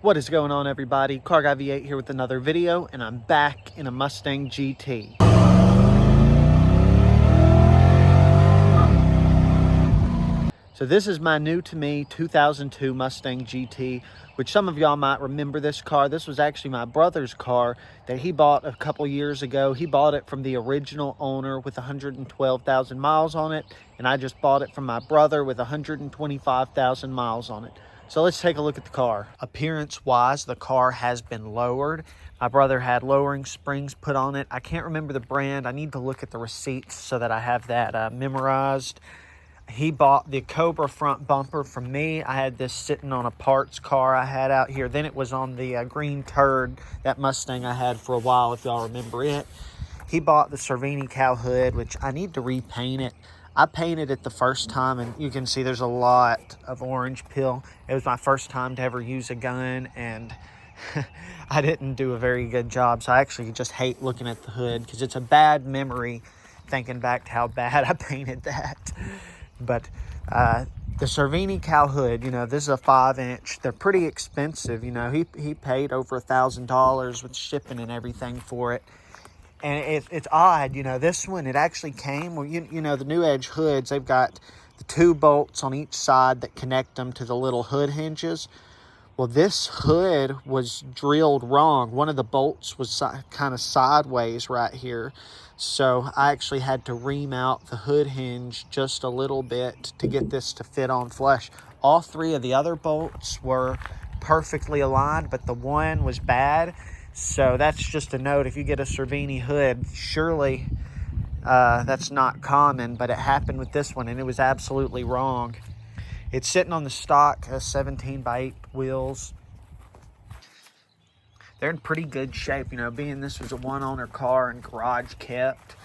What is going on, everybody? Car Guy V8 here with another video, and I'm back in a Mustang GT. So this is my new to me 2002 Mustang GT, which some of y'all might remember this car. This was actually my brother's car that he bought a couple years ago. He bought it from the original owner with 112,000 miles on it, and I just bought it from my brother with 125,000 miles on it. So let's take a look at the car. Appearance-wise, the car has been lowered. My brother had lowering springs put on it. I can't remember the brand. I need to look at the receipts so that I have that memorized. He bought the Cobra front bumper from me. I had this sitting on a parts car I had out here. Then it was on the green turd, that Mustang I had for a while, if y'all remember it. He bought the Cervini cow hood, which I need to repaint it. I painted it the first time, and you can see there's a lot of orange peel. It was my first time to ever use a gun, and I didn't do a very good job. So I actually just hate looking at the hood because it's a bad memory thinking back to how bad I painted that. But the Cervini cow hood, you know, this is a 5-inch. They're pretty expensive. You know, he paid over $1,000 with shipping and everything for it. And it's odd, you know, this one, it actually came, well, you know, the New Edge hoods, they've got the 2 bolts on each side that connect them to the little hood hinges. Well, this hood was drilled wrong. One of the bolts was kind of sideways right here. So I actually had to remount the hood hinge just a little bit to get this to fit on flush. All 3 of the other bolts were perfectly aligned, but the one was bad. So that's just a note. If you get a Cervini hood, surely that's not common, but it happened with this one, and it was absolutely wrong. It's sitting on the stock 17x8 wheels. They're in pretty good shape, you know, being this was a one-owner car and garage kept.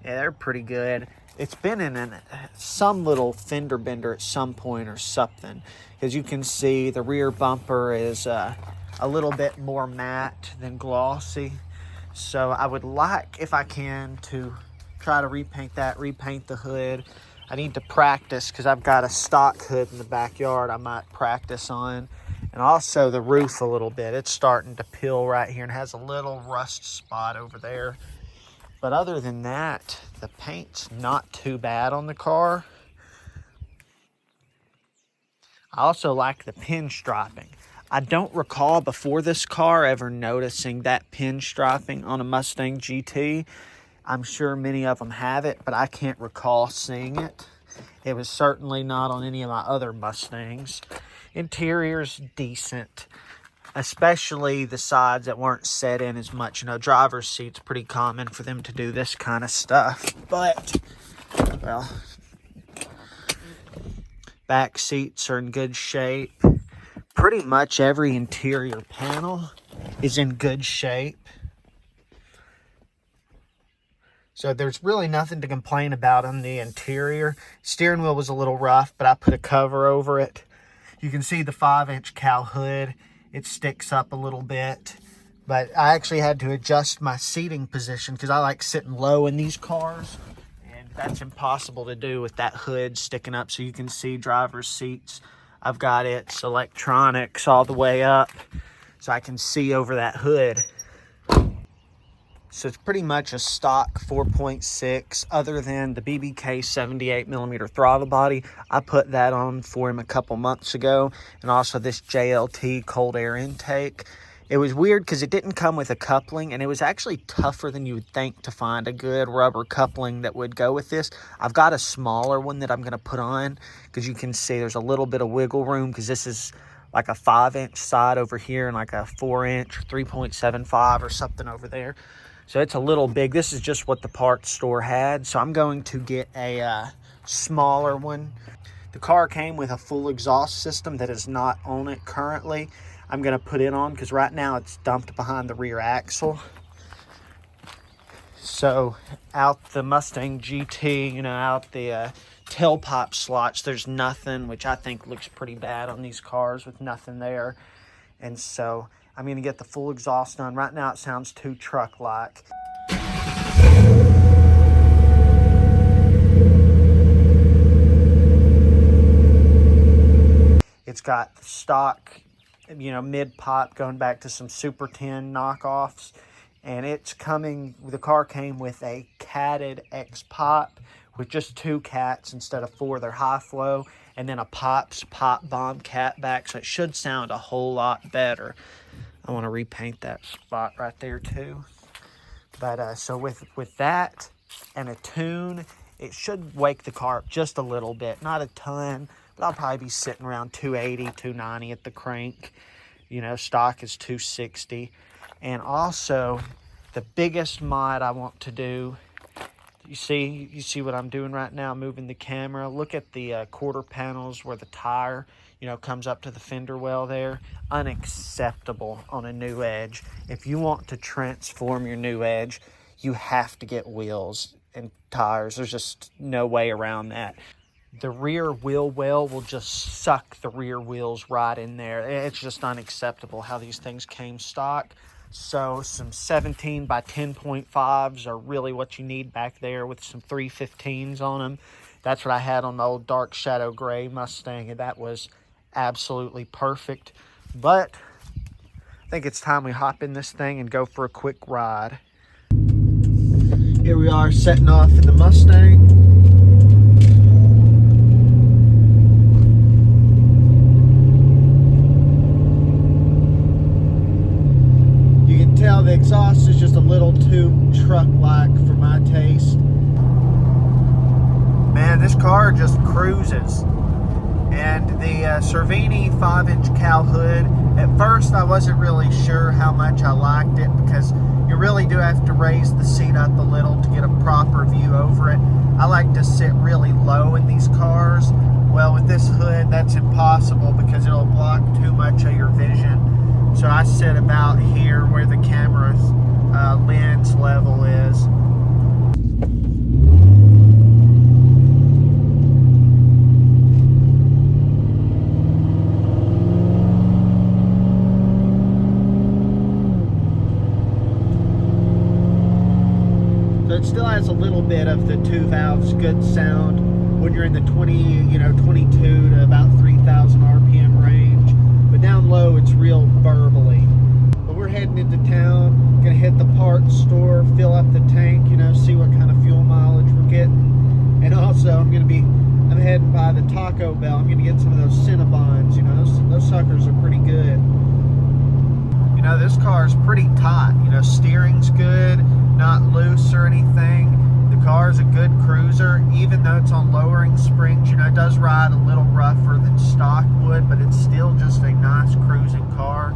Yeah, they're pretty good. It's been in some little fender bender at some point or something. As you can see, the rear bumper is a little bit more matte than glossy. So I would like, if I can, to try to repaint the hood. I need to practice because I've got a stock hood in the backyard I might practice on. And also the roof a little bit. It's starting to peel right here and has a little rust spot over there. But other than that, the paint's not too bad on the car. I also like the pinstriping. I don't recall before this car ever noticing that pinstriping on a Mustang GT. I'm sure many of them have it, but I can't recall seeing it. It was certainly not on any of my other Mustangs. Interior's decent, especially the sides that weren't set in as much. You know, driver's seat's pretty common for them to do this kind of stuff. But, well, back seats are in good shape. Pretty much every interior panel is in good shape. So there's really nothing to complain about on the interior. Steering wheel was a little rough, but I put a cover over it. You can see the 5-inch cow hood. It sticks up a little bit. But I actually had to adjust my seating position because I like sitting low in these cars. And that's impossible to do with that hood sticking up. So you can see driver's seats. I've got its electronics all the way up so I can see over that hood. So it's pretty much a stock 4.6 other than the BBK 78mm throttle body. I put that on for him a couple months ago. And also this JLT cold air intake. It was weird because it didn't come with a coupling, and it was actually tougher than you would think to find a good rubber coupling that would go with this. I've got a smaller one that I'm going to put on because you can see there's a little bit of wiggle room because this is like a 5-inch side over here and like a 4-inch 3.75 or something over there. So it's a little big. This is just what the parts store had. So I'm going to get a smaller one. The car came with a full exhaust system that is not on it currently. I'm going to put it on because right now it's dumped behind the rear axle. So out the Mustang GT, you know, out the tailpipe slots, there's nothing, which I think looks pretty bad on these cars with nothing there. And so I'm going to get the full exhaust on. Right now it sounds too truck-like. It's got the stock you know, mid-pop, going back to some Super 10 knockoffs. And it's coming, the car came with a catted X-Pop with just 2 cats instead of 4. They're high flow. And then a Pops Pop Bomb cat back, so it should sound a whole lot better. I want to repaint that spot right there too. But so with that and a tune, it should wake the car up just a little bit. Not a ton, but I'll probably be sitting around 280, 290 at the crank. You know, stock is 260. And also, the biggest mod I want to do, you see what I'm doing right now, moving the camera. Look at the quarter panels where the tire, you know, comes up to the fender well there. Unacceptable on a new Edge. If you want to transform your new Edge, you have to get wheels and tires. There's just no way around that. The rear wheel well will just suck the rear wheels right in there. It's just unacceptable how these things came stock. So some 17 by 10.5s are really what you need back there with some 315s on them. That's what I had on the old dark shadow gray Mustang, and that was absolutely perfect. But I think it's time we hop in this thing and go for a quick ride. Here we are setting off in the Mustang. The exhaust is just a little too truck-like for my taste. Man, this car just cruises. And the Cervini 5-inch cowl hood, at first I wasn't really sure how much I liked it, because you really do have to raise the seat up a little to get a proper view over it. I like to sit really low in these cars. Well, with this hood, that's impossible because it'll block too much of your vision. So I sit about here where the camera's lens level is. So it still has a little bit of the 2 valves good sound when you're in the 22 to about 3,000 RPM range. But down low, it's real burbly. But we're heading into town, gonna hit the parts store, fill up the tank, you know, see what kind of fuel mileage we're getting. And also, I'm heading by the Taco Bell. I'm gonna get some of those Cinnabons, you know, those suckers are pretty good. You know, this car is pretty tight. You know, steering's good, not loose or anything. The car is a good cruiser, even though it's on lowering springs. You know, it does ride a little rougher than stock would, but it's still just a nice cruising car.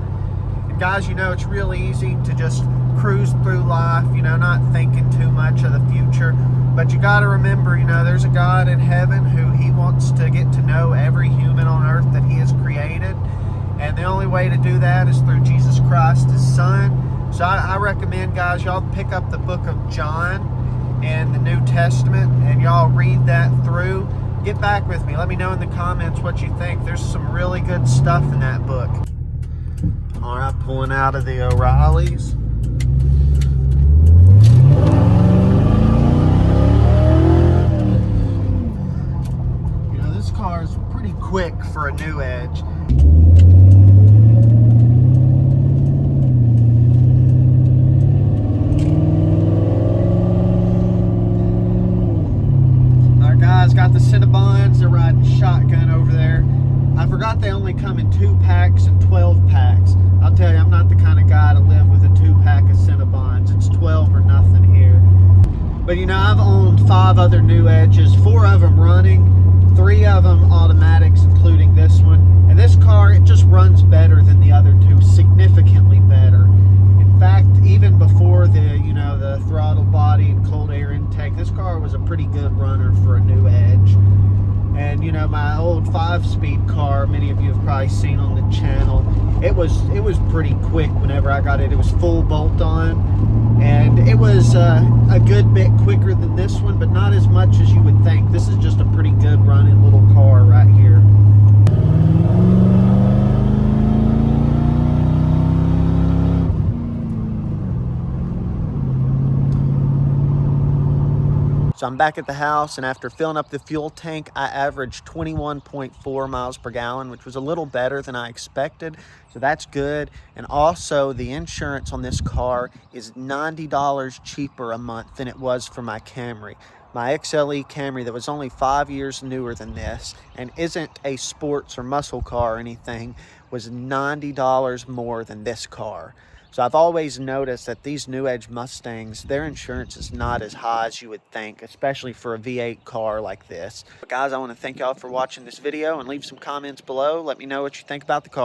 And guys, you know, it's really easy to just cruise through life, you know, not thinking too much of the future. But you got to remember, you know, there's a God in heaven who he wants to get to know every human on earth that he has created. And the only way to do that is through Jesus Christ, his son. So I recommend, guys, y'all pick up the book of John and the New Testament, and y'all read that through. Get back with me. Let me know in the comments what you think. There's some really good stuff in that book. All right, pulling out of the O'Reilly's. You know, this car is pretty quick for a new Edge. Got the Cinnabons, they're riding shotgun over there. I forgot they only come in 2 packs and 12 packs. I'll tell you, I'm not the kind of guy to live with a 2-pack of Cinnabons. It's 12 or nothing here. But you know, I've owned 5 other new Edges, 4 of them running, 3 of them automatics, including this one. And this car, it just runs better than the other 2, significantly better. In fact, even before the throttle body and cold air intake, this car was a pretty good runner for a new Edge. And you know, my old 5-speed car, many of you have probably seen on the channel, it was pretty quick whenever I got it. It was full bolt on, and it was a good bit quicker than this one, but not as much as you would think. This is just a pretty good running little car right here. So I'm back at the house, and after filling up the fuel tank, I averaged 21.4 miles per gallon, which was a little better than I expected. So that's good. And also the insurance on this car is $90 cheaper a month than it was for my Camry. My XLE Camry that was only 5 years newer than this and isn't a sports or muscle car or anything was $90 more than this car. So I've always noticed that these new Edge Mustangs, their insurance is not as high as you would think, especially for a V8 car like this. But guys, I want to thank y'all for watching this video and leave some comments below. Let me know what you think about the car.